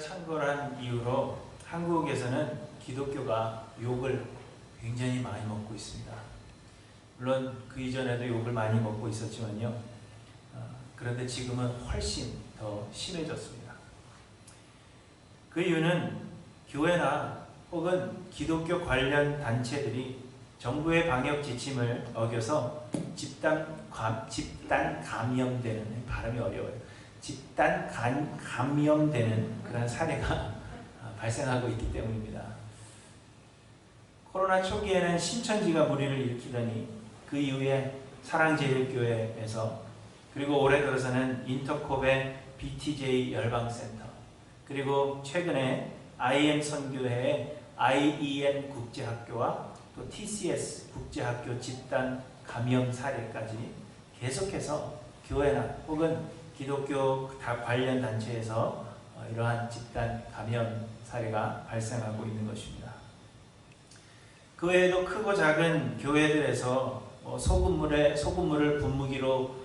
창궐한 이후로 한국에서는 기독교가 욕을 굉장히 많이 먹고 있습니다. 물론 그 이전에도 욕을 많이 먹고 있었지만요. 그런데 지금은 훨씬 더 심해졌습니다. 그 이유는 교회나 혹은 기독교 관련 단체들이 정부의 방역 지침을 어겨서 집단 감염되는, 발음이 어려워요. 집단 감염되는 그런 사례가 발생하고 있기 때문입니다. 코로나 초기에는 신천지가 무리를 일으키더니 그 이후에 사랑제일교회에서, 그리고 올해 들어서는 인터콥의 BTJ 열방센터, 그리고 최근에 IM 선교회의 IEM 국제학교와 또 TCS 국제학교 집단 감염 사례까지 계속해서 교회나 혹은 기독교 관련 단체에서 이러한 집단 감염 사례가 발생하고 있는 것입니다. 그 외에도 크고 작은 교회들에서 소금물을 분무기로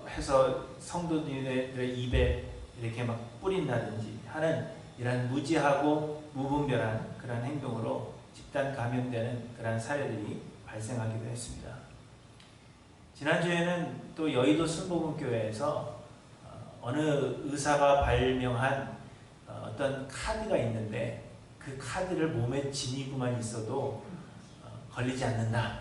해서 성도들의 입에 이렇게 막 뿌린다든지 하는 이런 무지하고 무분별한 그런 행동으로 집단 감염되는 그런 사례들이 발생하기도 했습니다. 지난주에는 또 여의도 순복음교회에서 어느 의사가 발명한 어떤 카드가 있는데 그 카드를 몸에 지니고만 있어도 걸리지 않는다.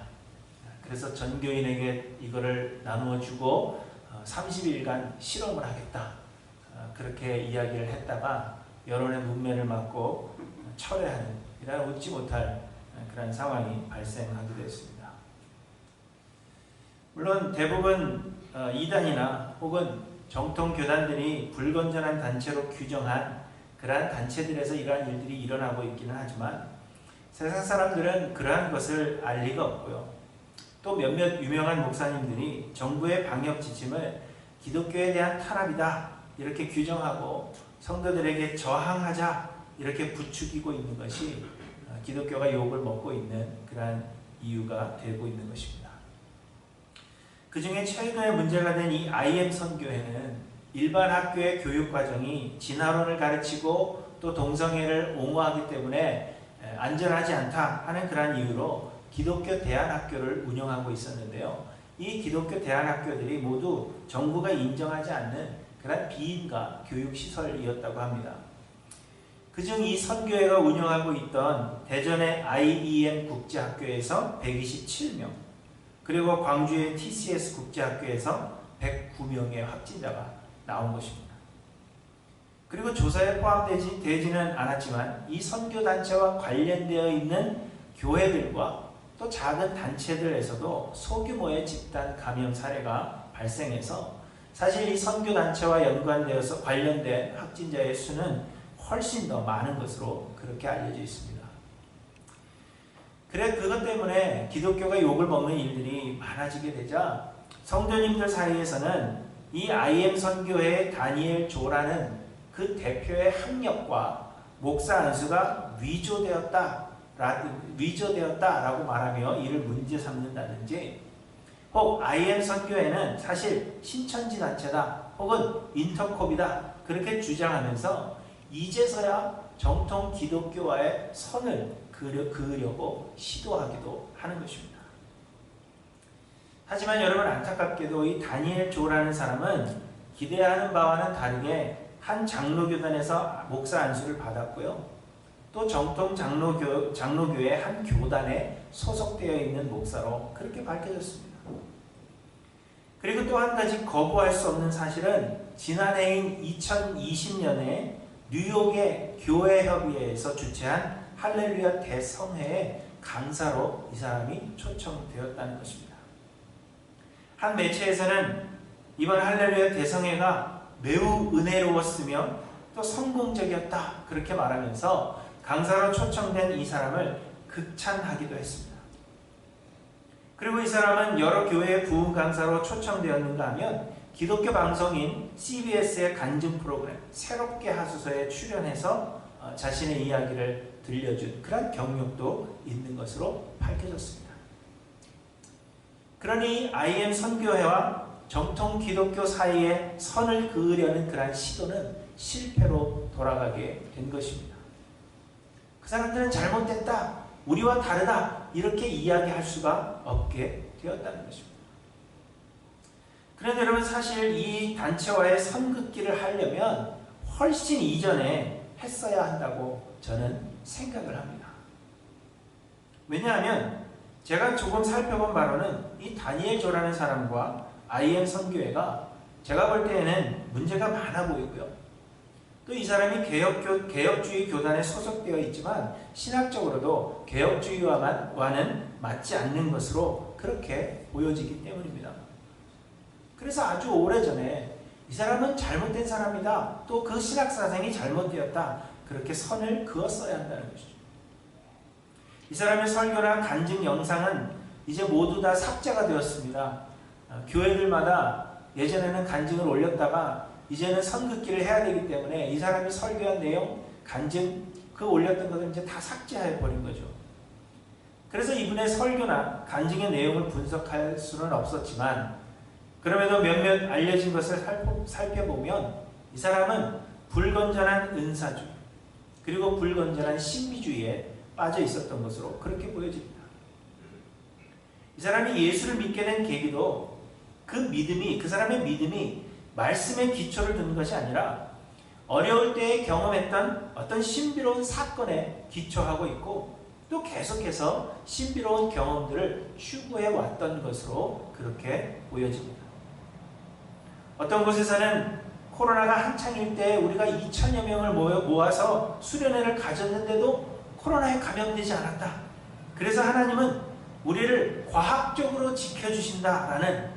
그래서 전 교인에게 이거를 나누어 주고 30일간 실험을 하겠다. 그렇게 이야기를 했다가 여론의 문매를 맞고 철회하는 이런 웃지 못할 그런 상황이 발생하기도 했습니다. 물론 대부분 이단이나 혹은 정통 교단들이 불건전한 단체로 규정한 그러한 단체들에서 이러한 일들이 일어나고 있기는 하지만 세상 사람들은 그러한 것을 알 리가 없고요. 또 몇몇 유명한 목사님들이 정부의 방역 지침을 기독교에 대한 탄압이다 이렇게 규정하고 성도들에게 저항하자 이렇게 부추기고 있는 것이 기독교가 욕을 먹고 있는 그러한 이유가 되고 있는 것입니다. 그 중에 최근에 문제가 된 이 IM 선교회는 일반 학교의 교육 과정이 진화론을 가르치고 또 동성애를 옹호하기 때문에 안전하지 않다 하는 그러한 이유로 기독교 대안학교를 운영하고 있었는데요. 이 기독교 대안학교들이 모두 정부가 인정하지 않는 그런 비인가 교육시설이었다고 합니다. 그중 이 선교회가 운영하고 있던 대전의 IEM 국제학교에서 127명, 그리고 광주의 TCS 국제학교에서 109명의 확진자가 나온 것입니다. 그리고 조사에 포함되지는 않았지만 이 선교단체와 관련되어 있는 교회들과 또 작은 단체들에서도 소규모의 집단 감염 사례가 발생해서 사실 이 선교단체와 연관되어서 관련된 확진자의 수는 훨씬 더 많은 것으로 그렇게 알려져 있습니다. 그것 때문에 기독교가 욕을 먹는 일들이 많아지게 되자 성도님들 사이에서는 이 IM 선교회의 다니엘 조라는 그 대표의 학력과 목사 안수가 위조되었다라고 말하며 이를 문제 삼는다든지, 혹 IM 선교회는 사실 신천지 단체다 혹은 인터콥이다 그렇게 주장하면서 이제서야 정통 기독교와의 선을 그으려고 시도하기도 하는 것입니다. 하지만 여러분, 안타깝게도 이 다니엘 조라는 사람은 기대하는 바와는 다르게 한 장로교단에서 목사 안수를 받았고요. 또 정통 장로교의 한 교단에 소속되어 있는 목사로 그렇게 밝혀졌습니다. 그리고 또 한 가지 거부할 수 없는 사실은 지난해인 2020년에 뉴욕의 교회협의회에서 주최한 할렐루야 대성회의 강사로 이 사람이 초청되었다는 것입니다. 한 매체에서는 이번 할렐루야 대성회가 매우 은혜로웠으며 또 성공적이었다 그렇게 말하면서 강사로 초청된 이 사람을 극찬하기도 했습니다. 그리고 이 사람은 여러 교회의 부흥 강사로 초청되었는가 하면 기독교 방송인 CBS의 간증 프로그램 새롭게 하소서에 출연해서 자신의 이야기를 들려준 그런 경력도 있는 것으로 밝혀졌습니다. 그러니 IM 선교회와 정통 기독교 사이에 선을 그으려는 그러한 시도는 실패로 돌아가게 된 것입니다. 그 사람들은 잘못됐다, 우리와 다르다 이렇게 이야기할 수가 없게 되었다는 것입니다. 그런데 여러분, 사실 이 단체와의 선긋기를 하려면 훨씬 이전에 했어야 한다고 저는 생각을 합니다. 왜냐하면 제가 조금 살펴본 바로는 이 다니엘조라는 사람과 IM 선교회가 제가 볼 때에는 문제가 많아 보이고요. 또 이 사람이 개혁주의 교단에 소속되어 있지만 신학적으로도 개혁주의와는 맞지 않는 것으로 그렇게 보여지기 때문입니다. 그래서 아주 오래전에 이 사람은 잘못된 사람이다, 또 그 신학사상이 잘못되었다, 그렇게 선을 그었어야 한다는 것이죠. 이 사람의 설교나 간증 영상은 이제 모두 다 삭제가 되었습니다. 교회들마다 예전에는 간증을 올렸다가 이제는 선긋기를 해야 되기 때문에 이 사람이 설교한 내용, 간증, 그 올렸던 것을 이제 다 삭제해 버린 거죠. 그래서 이분의 설교나 간증의 내용을 분석할 수는 없었지만, 그럼에도 몇몇 알려진 것을 살펴보면 이 사람은 불건전한 은사주의, 그리고 불건전한 신비주의에 빠져 있었던 것으로 그렇게 보여집니다. 이 사람이 예수를 믿게 된 계기도 그 사람의 믿음이 말씀의 기초를 둔 것이 아니라 어려울 때에 경험했던 어떤 신비로운 사건에 기초하고 있고, 또 계속해서 신비로운 경험들을 추구해 왔던 것으로 그렇게 보여집니다. 어떤 곳에서는 코로나가 한창일 때 우리가 2천여 명을 모아서 수련회를 가졌는데도 코로나에 감염되지 않았다. 그래서 하나님은 우리를 과학적으로 지켜주신다라는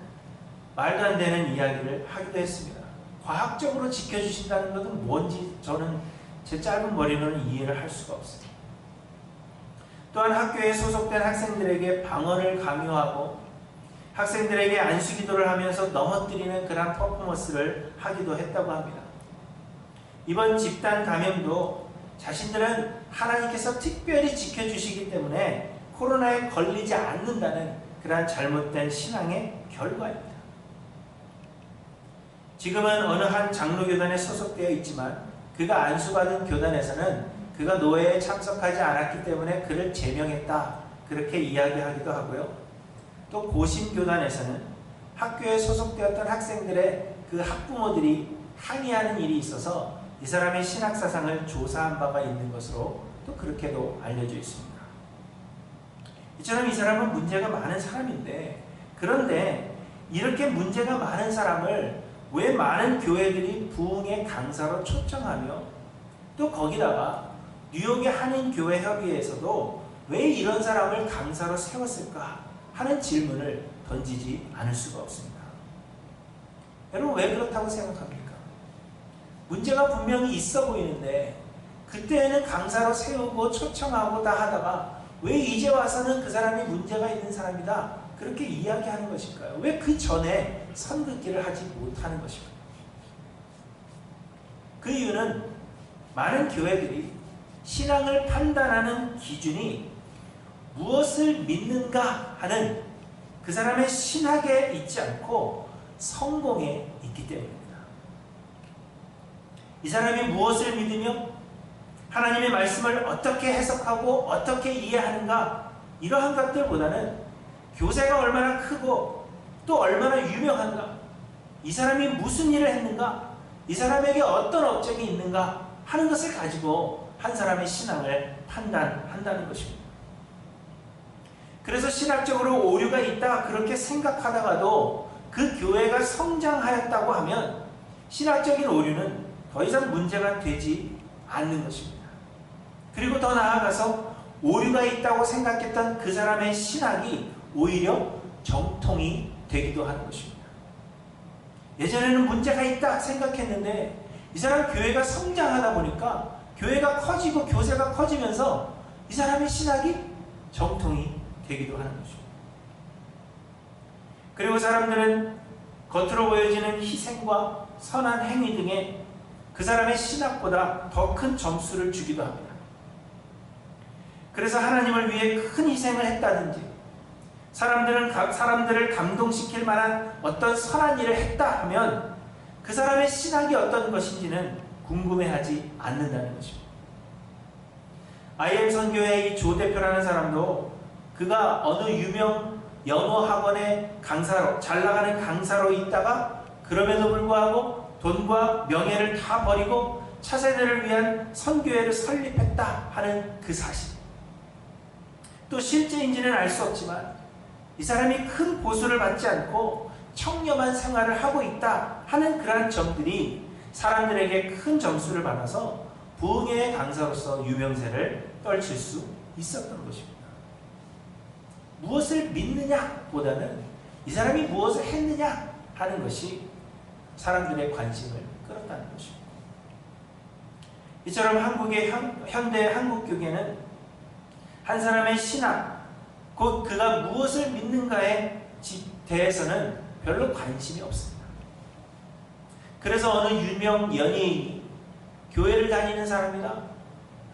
말도 안 되는 이야기를 하기도 했습니다. 과학적으로 지켜주신다는 것은 뭔지 저는 제 짧은 머리로는 이해를 할 수가 없어요. 또한 학교에 소속된 학생들에게 방언을 강요하고 학생들에게 안수기도를 하면서 넘어뜨리는 그런 퍼포먼스를 하기도 했다고 합니다. 이번 집단 감염도 자신들은 하나님께서 특별히 지켜주시기 때문에 코로나에 걸리지 않는다는 그러한 잘못된 신앙의 결과입니다. 지금은 어느 한 장로교단에 소속되어 있지만 그가 안수받은 교단에서는 그가 노회에 참석하지 않았기 때문에 그를 제명했다, 그렇게 이야기하기도 하고요. 또 고신교단에서는 학교에 소속되었던 학생들의 그 학부모들이 항의하는 일이 있어서 이 사람의 신학사상을 조사한 바가 있는 것으로 또 그렇게도 알려져 있습니다. 이처럼 이 사람은 문제가 많은 사람인데, 그런데 이렇게 문제가 많은 사람을 왜 많은 교회들이 부흥의 강사로 초청하며 또 거기다가 뉴욕의 한인교회협의회에서도 왜 이런 사람을 강사로 세웠을까 하는 질문을 던지지 않을 수가 없습니다. 여러분, 왜 그렇다고 생각합니까? 문제가 분명히 있어 보이는데 그때는 강사로 세우고 초청하고 다 하다가 왜 이제 와서는 그 사람이 문제가 있는 사람이다 그렇게 이야기하는 것일까요? 왜 그 전에 선긋기를 하지 못하는 것일까요? 그 이유는 많은 교회들이 신앙을 판단하는 기준이 무엇을 믿는가 하는 그 사람의 신학에 있지 않고 성공에 있기 때문입니다. 이 사람이 무엇을 믿으며 하나님의 말씀을 어떻게 해석하고 어떻게 이해하는가, 이러한 것들보다는 교세가 얼마나 크고 또 얼마나 유명한가, 이 사람이 무슨 일을 했는가, 이 사람에게 어떤 업적이 있는가 하는 것을 가지고 한 사람의 신앙을 판단한다는 것입니다. 그래서 신학적으로 오류가 있다 그렇게 생각하다가도 그 교회가 성장하였다고 하면 신학적인 오류는 더 이상 문제가 되지 않는 것입니다. 그리고 더 나아가서 오류가 있다고 생각했던 그 사람의 신학이 오히려 정통이 되기도 하는 것입니다. 예전에는 문제가 있다 생각했는데 이 사람 교회가 성장하다 보니까 교회가 커지고 교세가 커지면서 이 사람의 신학이 정통이 되기도 하는 것입니다. 그리고 사람들은 겉으로 보여지는 희생과 선한 행위 등에 그 사람의 신학보다 더 큰 점수를 주기도 합니다. 그래서 하나님을 위해 큰 희생을 했다든지 사람들을 감동시킬 만한 어떤 선한 일을 했다 하면 그 사람의 신학이 어떤 것인지는 궁금해하지 않는다는 것입니다. IM 선교회 이 조 대표라는 사람도 그가 어느 유명 영어 학원의 강사로, 잘 나가는 강사로 있다가 그럼에도 불구하고 돈과 명예를 다 버리고 차세대를 위한 선교회를 설립했다 하는 그 사실. 또 실제인지는 알 수 없지만 이 사람이 큰 보수를 받지 않고 청렴한 생활을 하고 있다 하는 그러한 점들이 사람들에게 큰 점수를 받아서 부흥회의 강사로서 유명세를 떨칠 수 있었던 것입니다. 무엇을 믿느냐 보다는 이 사람이 무엇을 했느냐 하는 것이 사람들의 관심을 끌었다는 것입니다. 이처럼 한국의 현대 한국교계는 한 사람의 신앙, 곧 그가 무엇을 믿는가에 대해서는 별로 관심이 없습니다. 그래서 어느 유명 연예인이 교회를 다니는 사람이다,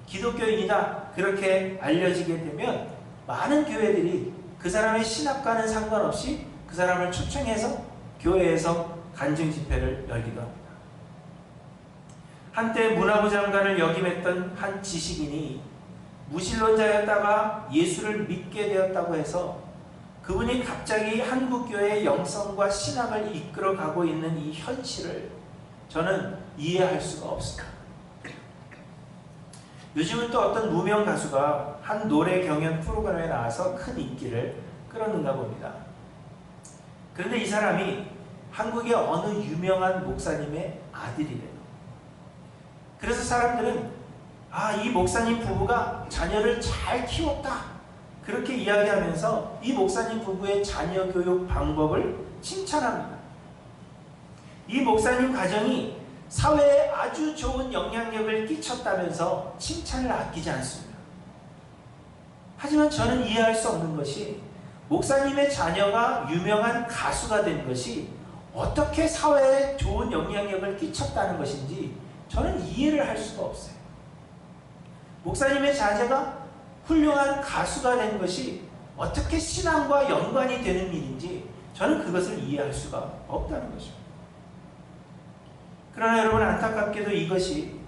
기독교인이다 그렇게 알려지게 되면 많은 교회들이 그 사람의 신학과는 상관없이 그 사람을 초청해서 교회에서 간증 집회를 열기도 합니다. 한때 문화부 장관을 역임했던 한 지식인이 무신론자였다가 예수를 믿게 되었다고 해서 그분이 갑자기 한국교회의 영성과 신학을 이끌어가고 있는 이 현실을 저는 이해할 수가 없습니다. 요즘은 또 어떤 무명 가수가 한 노래 경연 프로그램에 나와서 큰 인기를 끌었는가 봅니다. 그런데 이 사람이 한국의 어느 유명한 목사님의 아들이래요. 그래서 사람들은 이 목사님 부부가 자녀를 잘 키웠다 그렇게 이야기하면서 이 목사님 부부의 자녀 교육 방법을 칭찬합니다. 이 목사님 가정이 사회에 아주 좋은 영향력을 끼쳤다면서 칭찬을 아끼지 않습니다. 하지만 저는 이해할 수 없는 것이 목사님의 자녀가 유명한 가수가 된 것이 어떻게 사회에 좋은 영향력을 끼쳤다는 것인지 저는 이해를 할 수가 없어요. 목사님의 자녀가 훌륭한 가수가 된 것이 어떻게 신앙과 연관이 되는 일인지 저는 그것을 이해할 수가 없다는 것입니다. 그러나 여러분, 안타깝게도 이것이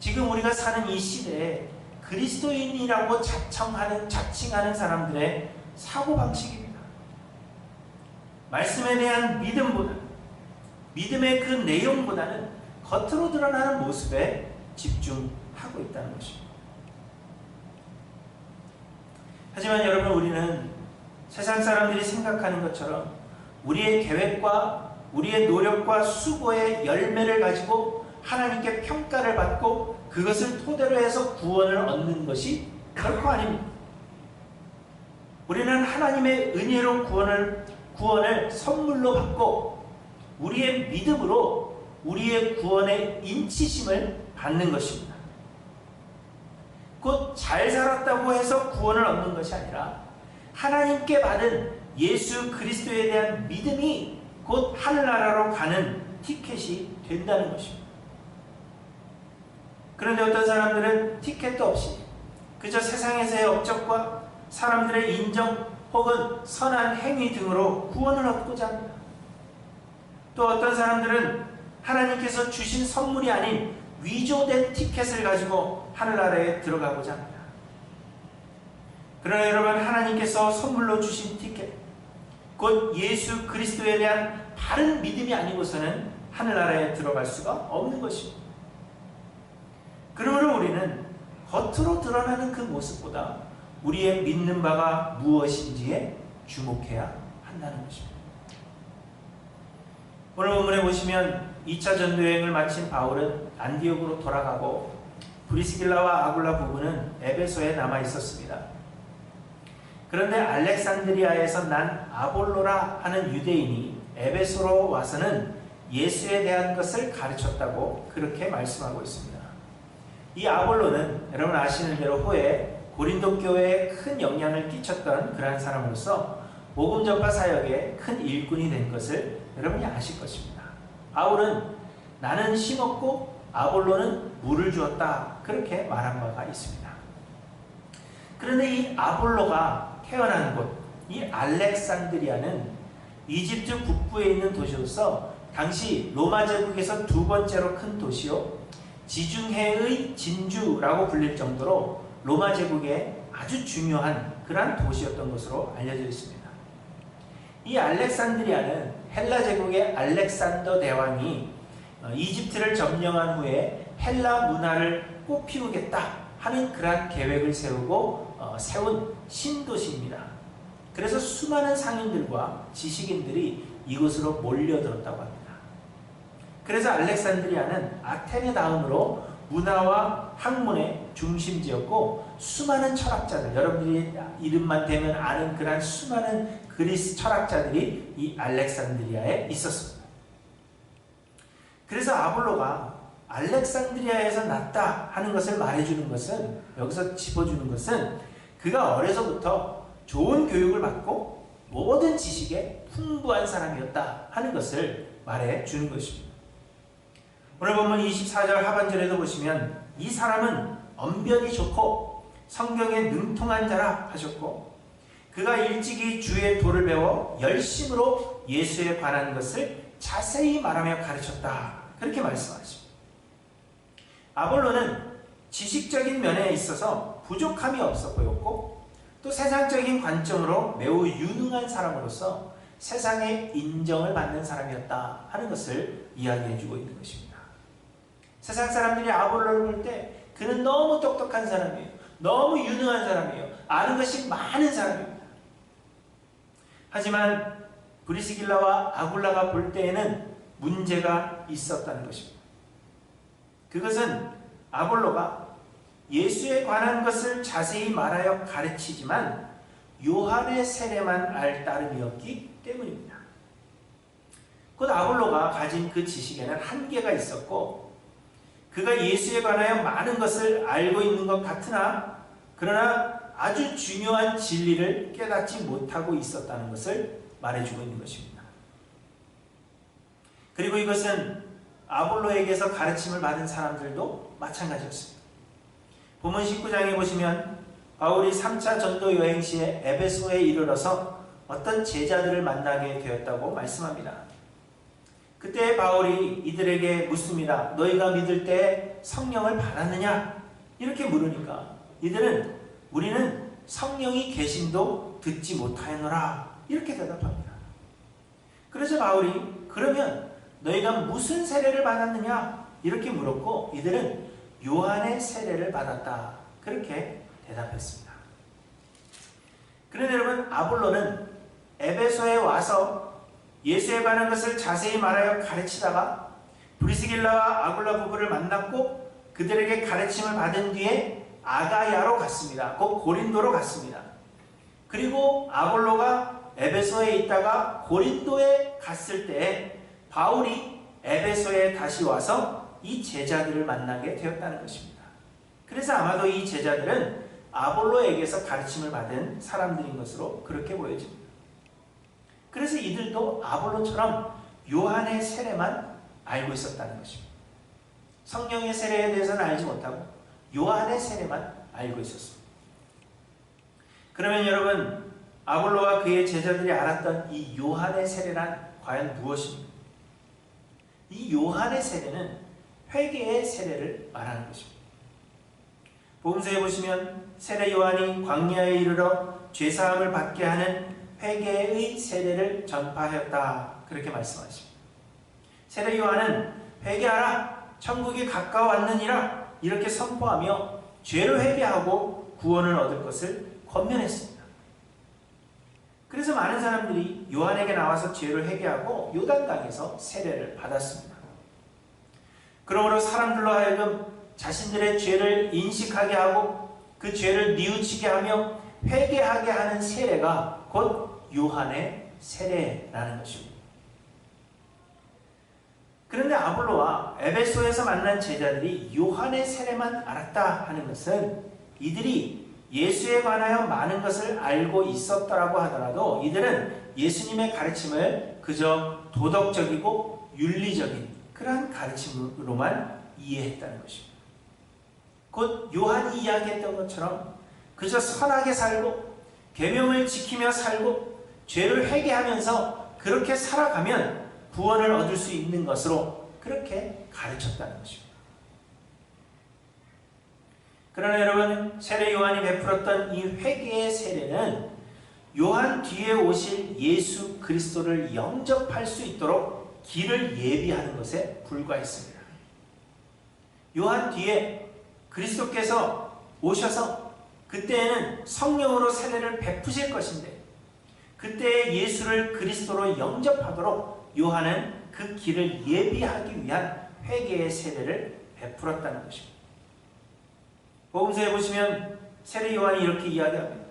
지금 우리가 사는 이 시대에 그리스도인이라고 자칭하는 사람들의 사고방식입니다. 말씀에 대한 믿음의 그 내용보다는 겉으로 드러나는 모습에 집중하고 있다는 것입니다. 하지만 여러분, 우리는 세상 사람들이 생각하는 것처럼 우리의 계획과 우리의 노력과 수고의 열매를 가지고 하나님께 평가를 받고 그것을 토대로 해서 구원을 얻는 것이 결코 아닙니다. 우리는 하나님의 은혜로 구원을 선물로 받고 우리의 믿음으로 우리의 구원의 인치심을 받는 것입니다. 곧 잘 살았다고 해서 구원을 얻는 것이 아니라 하나님께 받은 예수 그리스도에 대한 믿음이 곧 하늘나라로 가는 티켓이 된다는 것입니다. 그런데 어떤 사람들은 티켓도 없이 그저 세상에서의 업적과 사람들의 인정 혹은 선한 행위 등으로 구원을 얻고자 합니다. 또 어떤 사람들은 하나님께서 주신 선물이 아닌 위조된 티켓을 가지고 하늘나라에 들어가고자 합니다. 그러나 여러분, 하나님께서 선물로 주신 티켓, 곧 예수 그리스도에 대한 바른 믿음이 아니고서는 하늘나라에 들어갈 수가 없는 것입니다. 그러므로 우리는 겉으로 드러나는 그 모습보다 우리의 믿는 바가 무엇인지에 주목해야 한다는 것입니다. 오늘 본문에 보시면 2차 전도여행을 마친 바울은 안디옥으로 돌아가고 브리스길라와 아굴라 부부는 에베소에 남아 있었습니다. 그런데 알렉산드리아에서 난 아볼로라 하는 유대인이 에베소로 와서는 예수에 대한 것을 가르쳤다고 그렇게 말씀하고 있습니다. 이 아볼로는 여러분 아시는 대로 후에 고린도 교회에 큰 영향을 끼쳤던 그러한 사람으로서 복음 전파 사역에 큰 일꾼이 된 것을 여러분이 아실 것입니다. 바울은 나는 심었고 아볼로는 물을 주었다 그렇게 말한 바가 있습니다. 그런데 이 아볼로가 태어난 곳, 이 알렉산드리아는 이집트 북부에 있는 도시로서 당시 로마 제국에서 두 번째로 큰 도시요, 지중해의 진주라고 불릴 정도로 로마 제국의 아주 중요한 그러한 도시였던 것으로 알려져 있습니다. 이 알렉산드리아는 헬라 제국의 알렉산더 대왕이 이집트를 점령한 후에 헬라 문화를 꽃피우겠다 하는 그러한 계획을 세우고 세운 신도시입니다. 그래서 수많은 상인들과 지식인들이 이곳으로 몰려들었다고 합니다. 그래서 알렉산드리아는 아테네 다음으로 문화와 학문의 중심지였고 수많은 철학자들, 여러분들이 이름만 대면 아는 그러한 수많은 그리스 철학자들이 이 알렉산드리아에 있었습니다. 그래서 아볼로가 알렉산드리아에서 났다 하는 것을 말해주는 것은, 여기서 짚어주는 것은 그가 어려서부터 좋은 교육을 받고 모든 지식에 풍부한 사람이었다 하는 것을 말해주는 것입니다. 오늘 본문 24절 하반절에도 보시면 이 사람은 언변이 좋고 성경에 능통한 자라 하셨고 그가 일찍이 주의 도를 배워 열심으로 예수에 관한 것을 자세히 말하며 가르쳤다. 그렇게 말씀하십니다. 아볼로는 지식적인 면에 있어서 부족함이 없어 보였고 또 세상적인 관점으로 매우 유능한 사람으로서 세상의 인정을 받는 사람이었다 하는 것을 이야기해주고 있는 것입니다. 세상 사람들이 아볼로를 볼 때 그는 너무 똑똑한 사람이에요. 너무 유능한 사람이에요. 아는 것이 많은 사람입니다. 하지만 브리스길라와 아굴라가 볼 때에는 문제가 있었다는 것입니다. 그것은 아볼로가 예수에 관한 것을 자세히 말하여 가르치지만 요한의 세례만 알 따름이었기 때문입니다. 곧 아볼로가 가진 그 지식에는 한계가 있었고 그가 예수에 관하여 많은 것을 알고 있는 것 같으나 그러나 아주 중요한 진리를 깨닫지 못하고 있었다는 것을 말해주고 있는 것입니다. 그리고 이것은 아볼로에게서 가르침을 받은 사람들도 마찬가지였습니다. 본문 19장에 보시면 바울이 3차 전도 여행 시에 에베소에 이르러서 어떤 제자들을 만나게 되었다고 말씀합니다. 그때 바울이 이들에게 묻습니다. 너희가 믿을 때 성령을 받았느냐? 이렇게 물으니까 이들은 우리는 성령이 계심도 듣지 못하였노라 이렇게 대답합니다. 그래서 바울이 그러면 너희가 무슨 세례를 받았느냐? 이렇게 물었고 이들은 요한의 세례를 받았다 그렇게 대답했습니다. 그런데 여러분 아볼로는 에베소에 와서 예수에 관한 것을 자세히 말하여 가르치다가 브리스길라와 아굴라 부부를 만났고 그들에게 가르침을 받은 뒤에 아가야로 갔습니다. 곧 고린도로 갔습니다. 그리고 아볼로가 에베소에 있다가 고린도에 갔을 때 바울이 에베소에 다시 와서 이 제자들을 만나게 되었다는 것입니다. 그래서 아마도 이 제자들은 아볼로에게서 가르침을 받은 사람들인 것으로 그렇게 보여집니다. 그래서 이들도 아볼로처럼 요한의 세례만 알고 있었다는 것입니다. 성령의 세례에 대해서는 알지 못하고 요한의 세례만 알고 있었습니다. 그러면 여러분 아볼로와 그의 제자들이 알았던 이 요한의 세례란 과연 무엇입니까? 이 요한의 세례는 회개의 세례를 말하는 것입니다. 복음서에 보시면 세례 요한이 광야에 이르러 죄사함을 받게 하는 회개의 세례를 전파하였다 그렇게 말씀하십니다. 세례 요한은 회개하라 천국이 가까워왔느니라 이렇게 선포하며 죄를 회개하고 구원을 얻을 것을 권면했습니다. 그래서 많은 사람들이 요한에게 나와서 죄를 회개하고 요단강에서 세례를 받았습니다. 그러므로 사람들로 하여금 자신들의 죄를 인식하게 하고 그 죄를 뉘우치게 하며 회개하게 하는 세례가 곧 요한의 세례라는 것입니다. 그런데 아볼로와 에베소에서 만난 제자들이 요한의 세례만 알았다 하는 것은 이들이 예수에 관하여 많은 것을 알고 있었더라고 하더라도 이들은 예수님의 가르침을 그저 도덕적이고 윤리적인 그러한 가르침으로만 이해했다는 것입니다. 곧 요한이 이야기했던 것처럼 그저 선하게 살고 계명을 지키며 살고 죄를 회개하면서 그렇게 살아가면 구원을 얻을 수 있는 것으로 그렇게 가르쳤다는 것입니다. 그러나 여러분, 세례 요한이 베풀었던 이 회개의 세례는 요한 뒤에 오실 예수 그리스도를 영접할 수 있도록 길을 예비하는 것에 불과했습니다. 요한 뒤에 그리스도께서 오셔서 그때에는 성령으로 세례를 베푸실 것인데, 그때 예수를 그리스도로 영접하도록 요한은 그 길을 예비하기 위한 회개의 세례를 베풀었다는 것입니다. 복음서에 보시면 세례 요한이 이렇게 이야기합니다.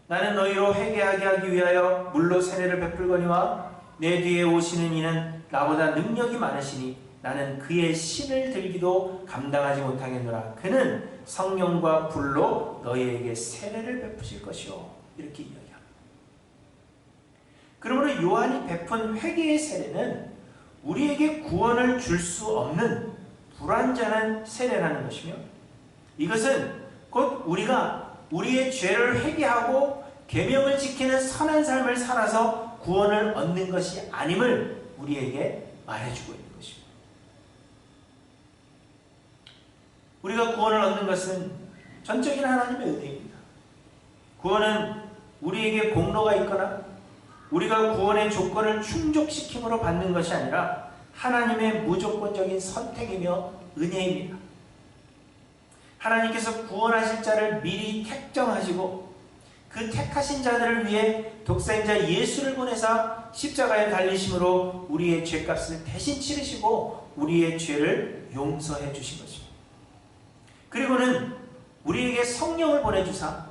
나는 너희로 회개하게 하기 위하여 물로 세례를 베풀거니와 내 뒤에 오시는 이는 나보다 능력이 많으시니 나는 그의 신을 들기도 감당하지 못하겠노라. 그는 성령과 불로 너희에게 세례를 베푸실 것이요. 이렇게 이야기합니다. 그러므로 요한이 베푼 회개의 세례는 우리에게 구원을 줄 수 없는 불완전한 세례라는 것이며, 이것은 곧 우리가 우리의 죄를 회개하고 계명을 지키는 선한 삶을 살아서 구원을 얻는 것이 아님을 우리에게 말해주고 있는 것입니다. 우리가 구원을 얻는 것은 전적인 하나님의 은혜입니다. 구원은 우리에게 공로가 있거나 우리가 구원의 조건을 충족시킴으로 받는 것이 아니라 하나님의 무조건적인 선택이며 은혜입니다. 하나님께서 구원하실 자를 미리 택정하시고 그 택하신 자들을 위해 독생자 예수를 보내사 십자가에 달리심으로 우리의 죄값을 대신 치르시고 우리의 죄를 용서해 주신 것입니다. 그리고는 우리에게 성령을 보내주사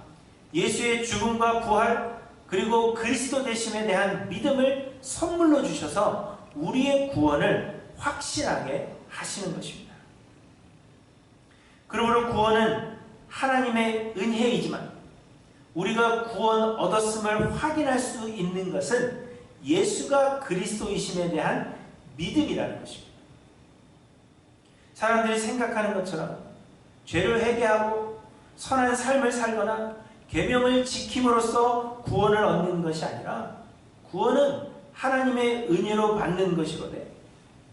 예수의 죽음과 부활 그리고 그리스도 되심에 대한 믿음을 선물로 주셔서 우리의 구원을 확실하게 하시는 것입니다. 그러므로 구원은 하나님의 은혜이지만 우리가 구원 얻었음을 확인할 수 있는 것은 예수가 그리스도이심에 대한 믿음이라는 것입니다. 사람들이 생각하는 것처럼 죄를 회개하고 선한 삶을 살거나 계명을 지킴으로써 구원을 얻는 것이 아니라 구원은 하나님의 은혜로 받는 것이거든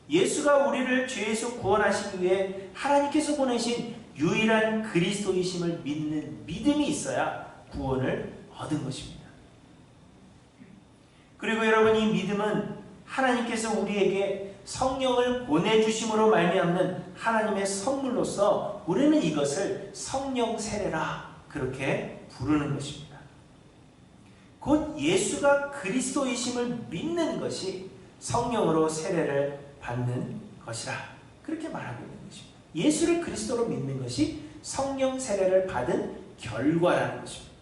예수가 우리를 죄에서 구원하시기 위해 하나님께서 보내신 유일한 그리스도이심을 믿는 믿음이 있어야 구원을 얻은 것입니다. 그리고 여러분, 이 믿음은 하나님께서 우리에게 성령을 보내주심으로 말미암는 하나님의 선물로서 우리는 이것을 성령 세례라 그렇게 부르는 것입니다. 곧 예수가 그리스도이심을 믿는 것이 성령으로 세례를 받는 것이라 그렇게 말하고 있는 것입니다. 예수를 그리스도로 믿는 것이 성령 세례를 받은 결과라는 것입니다.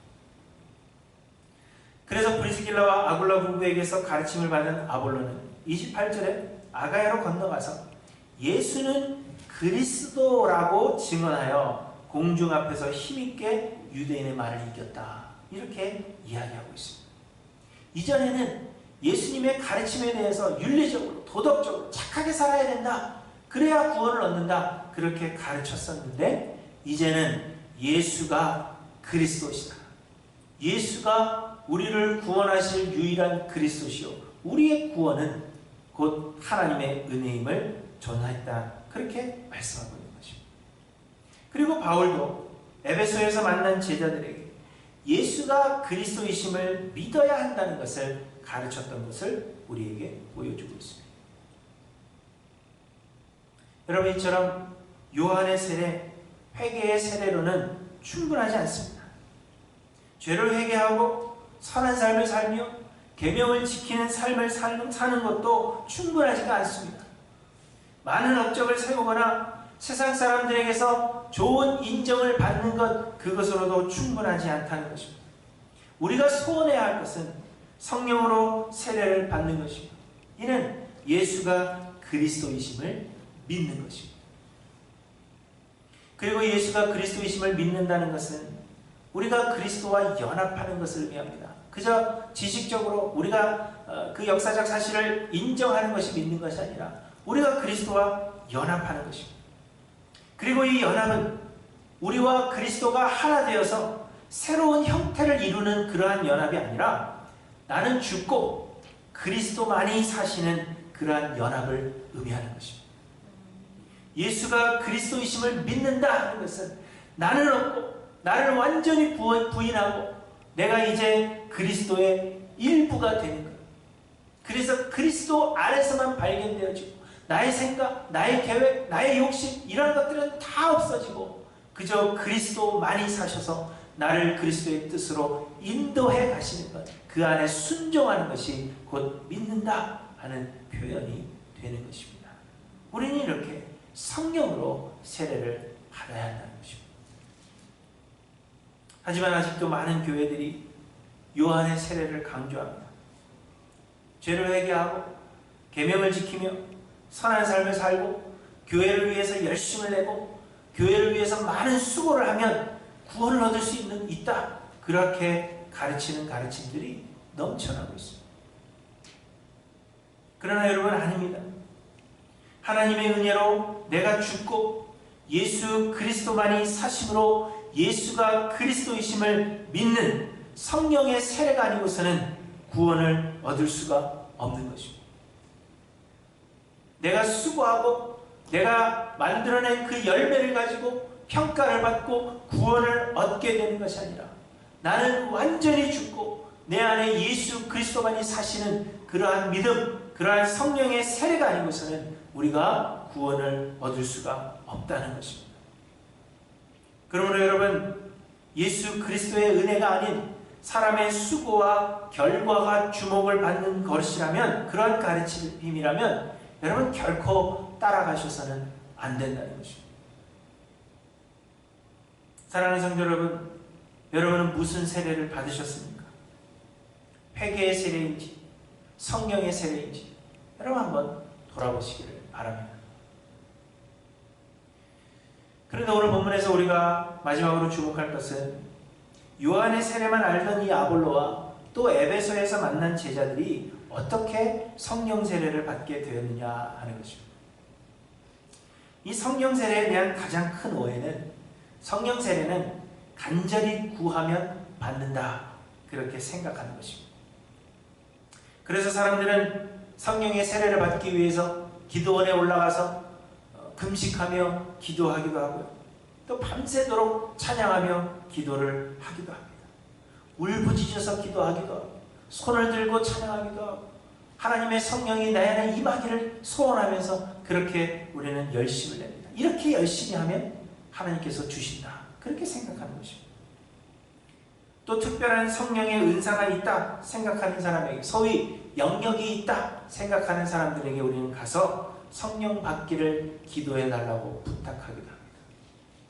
그래서 브리스길라와 아굴라 부부에게서 가르침을 받은 아볼로는 28절에 아가야로 건너가서 예수는 그리스도라고 증언하여 공중 앞에서 힘있게 유대인의 말을 이겼다. 이렇게 이야기하고 있습니다. 이전에는 예수님의 가르침에 대해서 윤리적으로 도덕적으로 착하게 살아야 된다. 그래야 구원을 얻는다. 그렇게 가르쳤었는데 이제는 예수가 그리스도시다. 예수가 우리를 구원하실 유일한 그리스도시요 우리의 구원은 곧 하나님의 은혜임을 전하였다. 그렇게 말씀하고 있는 것입니다. 그리고 바울도 에베소에서 만난 제자들에게 예수가 그리스도이심을 믿어야 한다는 것을 가르쳤던 것을 우리에게 보여주고 있습니다. 여러분, 이처럼 요한의 세례, 회개의 세례로는 충분하지 않습니다. 죄를 회개하고 선한 삶을 살며 계명을 지키는 삶을 사는 것도 충분하지가 않습니다. 많은 업적을 세우거나 세상 사람들에게서 좋은 인정을 받는 것, 그것으로도 충분하지 않다는 것입니다. 우리가 소원해야 할 것은 성령으로 세례를 받는 것입니다. 이는 예수가 그리스도이심을 믿는 것입니다. 그리고 예수가 그리스도이심을 믿는다는 것은 우리가 그리스도와 연합하는 것을 의미합니다. 그저 지식적으로 우리가 그 역사적 사실을 인정하는 것이 믿는 것이 아니라 우리가 그리스도와 연합하는 것입니다. 그리고 이 연합은 우리와 그리스도가 하나 되어서 새로운 형태를 이루는 그러한 연합이 아니라 나는 죽고 그리스도만이 사시는 그러한 연합을 의미하는 것입니다. 예수가 그리스도이심을 믿는다 하는 것은 나는 없고 나를 완전히 부인하고 내가 이제 그리스도의 일부가 되는 거예요. 그래서 그리스도 안에서만 발견되어지고 나의 생각, 나의 계획, 나의 욕심 이런 것들은 다 없어지고 그저 그리스도만이 사셔서 나를 그리스도의 뜻으로 인도해 가시는 것, 그 안에 순종하는 것이 곧 믿는다 하는 표현이 되는 것입니다. 우리는 이렇게 성령으로 세례를 받아야 한다는 것입니다. 하지만 아직도 많은 교회들이 요한의 세례를 강조합니다. 죄를 회개하고 계명을 지키며 선한 삶을 살고 교회를 위해서 열심을 내고 교회를 위해서 많은 수고를 하면 구원을 얻을 수 있다. 그렇게 가르치는 가르침들이 넘쳐나고 있습니다. 그러나 여러분, 아닙니다. 하나님의 은혜로 내가 죽고 예수 그리스도만이 사심으로 예수가 그리스도이심을 믿는 성령의 세례가 아니고서는 구원을 얻을 수가 없는 것입니다. 내가 수고하고 내가 만들어낸 그 열매를 가지고 평가를 받고 구원을 얻게 되는 것이 아니라 나는 완전히 죽고 내 안에 예수 그리스도만이 사시는 그러한 믿음, 그러한 성령의 세례가 아니고서는 우리가 구원을 얻을 수가 없다는 것입니다. 그러므로 여러분, 예수 그리스도의 은혜가 아닌 사람의 수고와 결과가 주목을 받는 것이라면, 그러한 가르침이라면 여러분 결코 따라가셔서는 안 된다는 것입니다. 사랑하는 성도 여러분, 여러분은 무슨 세례를 받으셨습니까? 회개의 세례인지 성령의 세례인지 여러분 한번 돌아보시기를 바랍니다. 그런데 오늘 본문에서 우리가 마지막으로 주목할 것은 요한의 세례만 알던 이 아볼로와 또 에베소에서 만난 제자들이 어떻게 성령 세례를 받게 되었느냐 하는 것입니다. 이 성령 세례에 대한 가장 큰 오해는 성령 세례는 간절히 구하면 받는다, 그렇게 생각하는 것입니다. 그래서 사람들은 성령의 세례를 받기 위해서 기도원에 올라가서 금식하며 기도하기도 하고요. 또 밤새도록 찬양하며 기도를 하기도 합니다. 울부짖어서 기도하기도 하고 손을 들고 찬양하기도 하고 하나님의 성령이 내 안에 임하기를 소원하면서 그렇게 우리는 열심을 냅니다. 이렇게 열심히 하면 하나님께서 주신다, 그렇게 생각하는 것입니다. 또 특별한 성령의 은사가 있다 생각하는 사람에게, 소위 영역이 있다 생각하는 사람들에게 우리는 가서 성령 받기를 기도해 달라고 부탁하기도 합니다.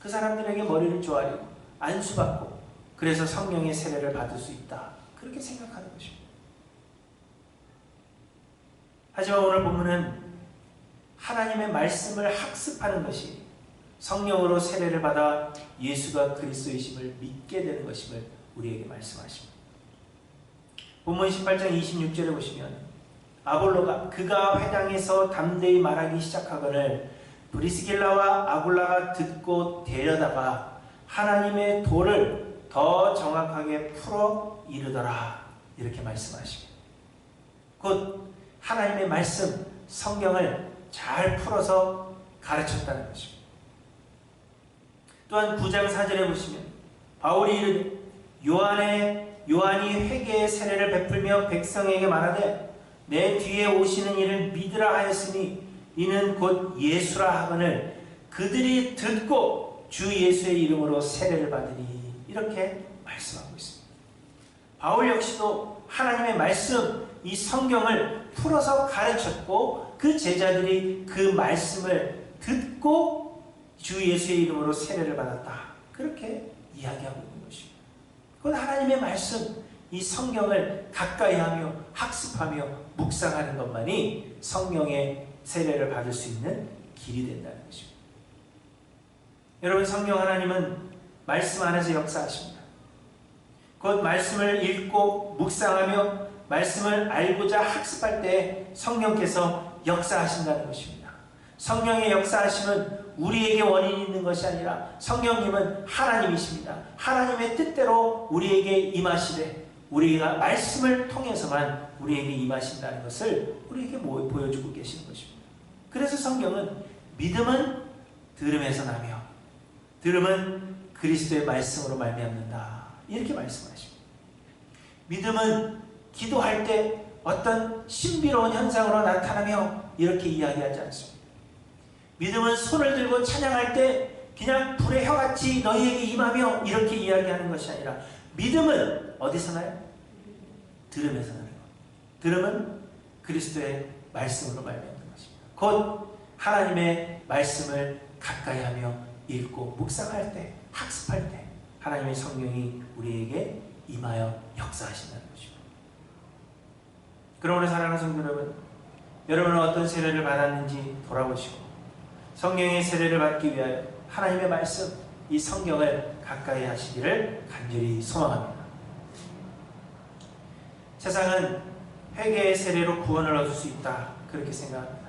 그 사람들에게 머리를 조아리고 안수받고 그래서 성령의 세례를 받을 수 있다, 그렇게 생각하는 것입니다. 하지만 오늘 본문은 하나님의 말씀을 학습하는 것이 성령으로 세례를 받아 예수가 그리스도이심을 믿게 되는 것임을 우리에게 말씀하십니다. 본문 18장 26절에 보시면 아볼로가 그가 회당에서 담대히 말하기 시작하거늘 브리스길라와 아굴라가 듣고 데려다가 하나님의 도를 더 정확하게 풀어 이르더라, 이렇게 말씀하십니다. 곧 하나님의 말씀, 성경을 잘 풀어서 가르쳤다는 것입니다. 또한 9장 4절에 보시면 바울이 이르되 요한이 회개의 세례를 베풀며 백성에게 말하되 내 뒤에 오시는 이를 믿으라 하였으니 이는 곧 예수라 하거늘 그들이 듣고 주 예수의 이름으로 세례를 받으니, 이렇게 말씀하고 있습니다. 바울 역시도 하나님의 말씀, 이 성경을 풀어서 가르쳤고 그 제자들이 그 말씀을 듣고 주 예수의 이름으로 세례를 받았다, 그렇게 이야기하고 있는 것입니다. 그건 하나님의 말씀, 이 성경을 가까이 하며 학습하며 묵상하는 것만이 성령의 세례를 받을 수 있는 길이 된다는 것입니다. 여러분, 성령 하나님은 말씀 안에서 역사하십니다. 곧 말씀을 읽고 묵상하며 말씀을 알고자 학습할 때 성령께서 역사하신다는 것입니다. 성령의 역사하심은 우리에게 원인이 있는 것이 아니라 성령님은 하나님이십니다. 하나님의 뜻대로 우리에게 임하시되 우리가 말씀을 통해서만 우리에게 임하신다는 것을 우리에게 보여주고 계시는 것입니다. 그래서 성경은 믿음은 들음에서 나며 들음은 그리스도의 말씀으로 말미암는다. 이렇게 말씀하십니다. 믿음은 기도할 때 어떤 신비로운 현상으로 나타나며 이렇게 이야기하지 않습니다. 믿음은 손을 들고 찬양할 때 그냥 불의 혀같이 너희에게 임하며 이렇게 이야기하는 것이 아니라 믿음은 어디서 나요? 들음에서 나요. 들음은 그리스도의 말씀으로 말미암는 것입니다. 곧 하나님의 말씀을 가까이 하며 읽고 묵상할 때, 학습할 때 하나님의 성령이 우리에게 임하여 역사하신다는 것입니다. 그러므로 사랑하는 성도 여러분, 여러분은 어떤 세례를 받았는지 돌아보시고 성령의 세례를 받기 위하여 하나님의 말씀, 이 성경을 가까이 하시기를 간절히 소망합니다. 세상은 회개의 세례로 구원을 얻을 수 있다, 그렇게 생각합니다.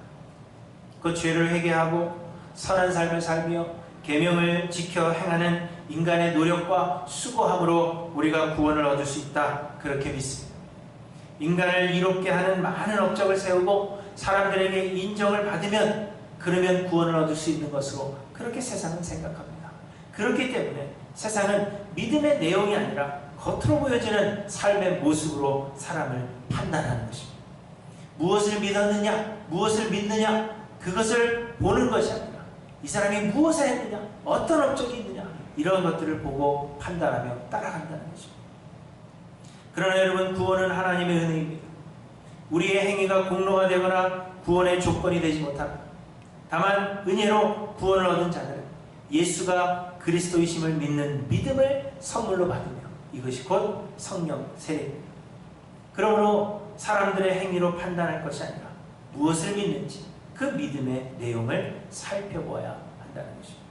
그 죄를 회개하고 선한 삶을 살며 계명을 지켜 행하는 인간의 노력과 수고함으로 우리가 구원을 얻을 수 있다, 그렇게 믿습니다. 인간을 이롭게 하는 많은 업적을 세우고 사람들에게 인정을 받으면 그러면 구원을 얻을 수 있는 것으로 그렇게 세상은 생각합니다. 그렇기 때문에 세상은 믿음의 내용이 아니라 겉으로 보여지는 삶의 모습으로 사람을 판단하는 것입니다. 무엇을 믿었느냐, 무엇을 믿느냐, 그것을 보는 것이 아니라 이 사람이 무엇을 했느냐, 어떤 업적이 있느냐, 이런 것들을 보고 판단하며 따라간다는 것입니다. 그러나 여러분, 구원은 하나님의 은혜입니다. 우리의 행위가 공로가 되거나 구원의 조건이 되지 못합니다. 다만 은혜로 구원을 얻은 자들은 예수가 그리스도이심을 믿는 믿음을 선물로 받으며 이것이 곧 성령 세례입니다. 그러므로 사람들의 행위로 판단할 것이 아니라 무엇을 믿는지 그 믿음의 내용을 살펴보아야 한다는 것입니다.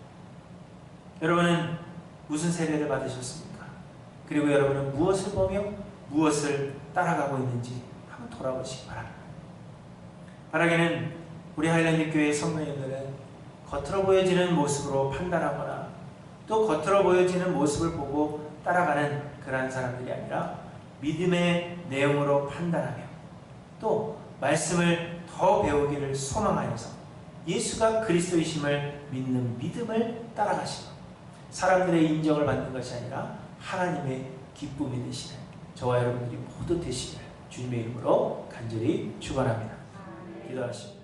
여러분은 무슨 세례를 받으셨습니까? 그리고 여러분은 무엇을 보며 무엇을 따라가고 있는지 한번 돌아보시기 바랍니다. 바라기는 우리 하일랜드 교회 성도님들은 겉으로 보여지는 모습으로 판단하거나 또 겉으로 보여지는 모습을 보고 따라가는 그러한 사람들이 아니라 믿음의 내용으로 판단하며 또 말씀을 더 배우기를 소망하여서 예수가 그리스도이심을 믿는 믿음을 따라가시고 사람들의 인정을 받는 것이 아니라 하나님의 기쁨이 되시는 저와 여러분들이 모두 되시기를 주님의 이름으로 간절히 축원합니다. 기도하십니다.